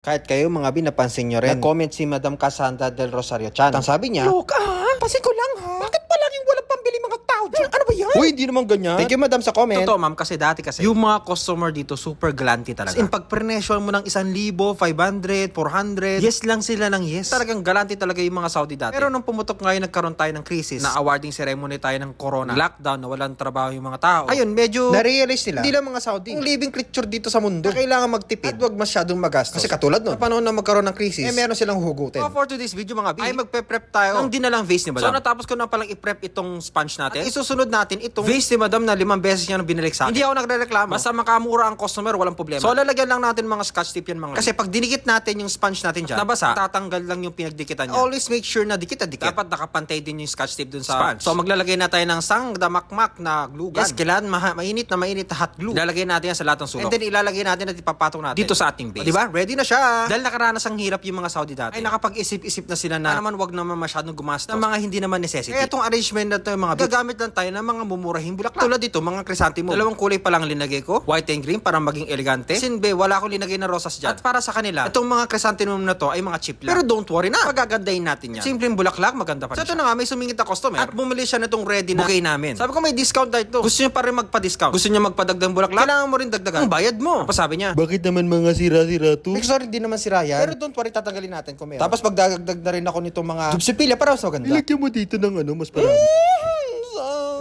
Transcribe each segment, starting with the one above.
Kahit kayo mga napansin nyo rin, nag-comment si Madam Cassandra del Rosario Chan. Ang sabi niya, Loka, pansin ko lang ha? Bakit palaging walang pambili mga tao dyan? Ano ba yan? uy, di naman ganyan. Thank you, Madam, sa comment. Totoo, ma'am, kasi dati yung mga customer dito super galanti talaga. In pag-prenesyon mo ng 1,000, 500, 400, yes lang sila ng yes. Talagang galanti talaga yung mga Saudi dati. Pero nung pumutok ngayon, nagkaroon tayo ng crisis, na awarding ceremony tayo ng corona, lockdown, na walang trabaho yung mga tao. Ayun, medyo na-realize nila, hindi lang mga Saudi, ang living creature dito sa mundo, kailangan magtipid at wag masyadong magastos. Kasi katulad nun, sa panahon na magkaroon ng crisis, meron silang hugutin. So for today's video mga B, ay magpe-prep tayo ng dinalang vase ni Madam. So natapos ko na palang i-prep itong sponge natin. At isusunod natin itong vase ni Madam na 5 beses niya binalik sa akin. Hindi ako nagre-reklamo. Basta makamura ang customer, walang problema. So lalagyan lang natin mga scotch tape yan mga. Kasi pag dinikit natin yung sponge natin dyan, nabasa, tatanggal lang yung pinagdikitan niya. Always make sure na dikit na dikit. Dapat nakapantay din yung scotch tape dun sa sponge. So maglalagay na tayo ng sangdamakmak na glue gun. Yes, kailangan mainit na hot glue. Ilalagay natin yan sa lahat ng sulok. And then ilalagay natin at ipapatong natin dito sa ating base. Diba? Ready na siya. Dahil nakaranas ang hirap yung mga Saudi dati, ay nakapag-isip-isip na sila na naman wag naman masyadong gumastos ng mga hindi naman necessity. Kaya itong arrangement na ito, mga gagamit lang tayo ng mga mumurahing bulaklak. Tulad dito, mga chrysanthemum. Dalawang kulay pa lang linagay ko, white and green, para maging elegante. Sinbe, wala akong linagay na rosas dyan. At para sa kanila, itong mga chrysanthemum na to ay mga cheap lang. Pero don't worry na, magagandahin natin yan. Simpleng bulaklak, maganda pa rin. So ito na nga, may sumingit na customer at bumili siya nitong ready na bouquet namin. Sabi ko may discount na ito. Gusto niya pa rin magpa-discount. Gusto niya magpadagdag bulaklak. Kailangan mo rin dagdagan. Ang bayad mo. Tapos sabi niya, bakit naman mga sira-sira to? sorry, di naman sira yan. Pero don't worry, tatanggalin natin kung meron. Tapos magdagdag na rin ako nitong mga dubsipilya para mas maganda. Ilagyan mo dito ng mas marami.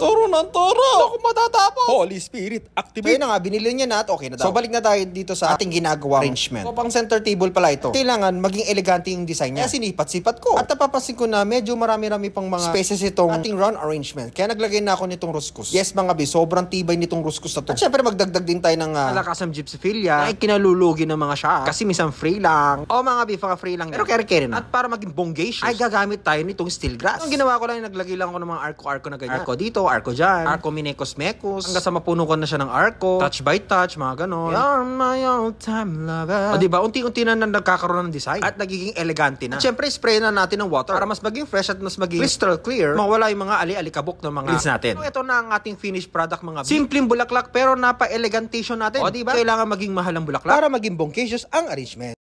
Toro ng toro! Ako matatapos! Holy Spirit, activate. Kaya na nga, binili niya na at okay na daw. So balik na tayo dito sa ating ginagawa arrangement. So pang center table pala ito. Kailangan maging elegante yung design niya. Kaya sinipat-sipat ko. At napapansin ko na medyo marami-rami pang mga spaces itong ating round arrangement. Kaya naglagay na ako nitong ruskus. Yes mga bi, sobrang tibay nitong ruskus na to. At syempre magdagdag din tayo ng malakas ng gypsophilia. Ay kinalulugi ng mga siya. Kasi minsan free lang. O mga bi, free lang. Pero kere-kere na. At para maging bongacious, ay gagamit tayo nitong steel grass. Ang ginawa ko lang, naglagay lang ako ng mga arco na ganyan. Arco dito, arco dyan, arco minekos-mekos, hanggang sa mapuno ko na siya ng arco, touch by touch, mga ganon. You're my all-time lover. O diba, unti-unti na nagkakaroon ng design at nagiging elegante na. At syempre, spray na natin ng water para mas maging fresh at mas maging crystal clear, mawala yung mga ali-alikabok ng mga lins natin. So ito na ang ating finished product mga simpleng bulaklak pero napa-elegantation natin. O diba, kailangan maging mahal ang bulaklak para maging bonggacious ang arrangement.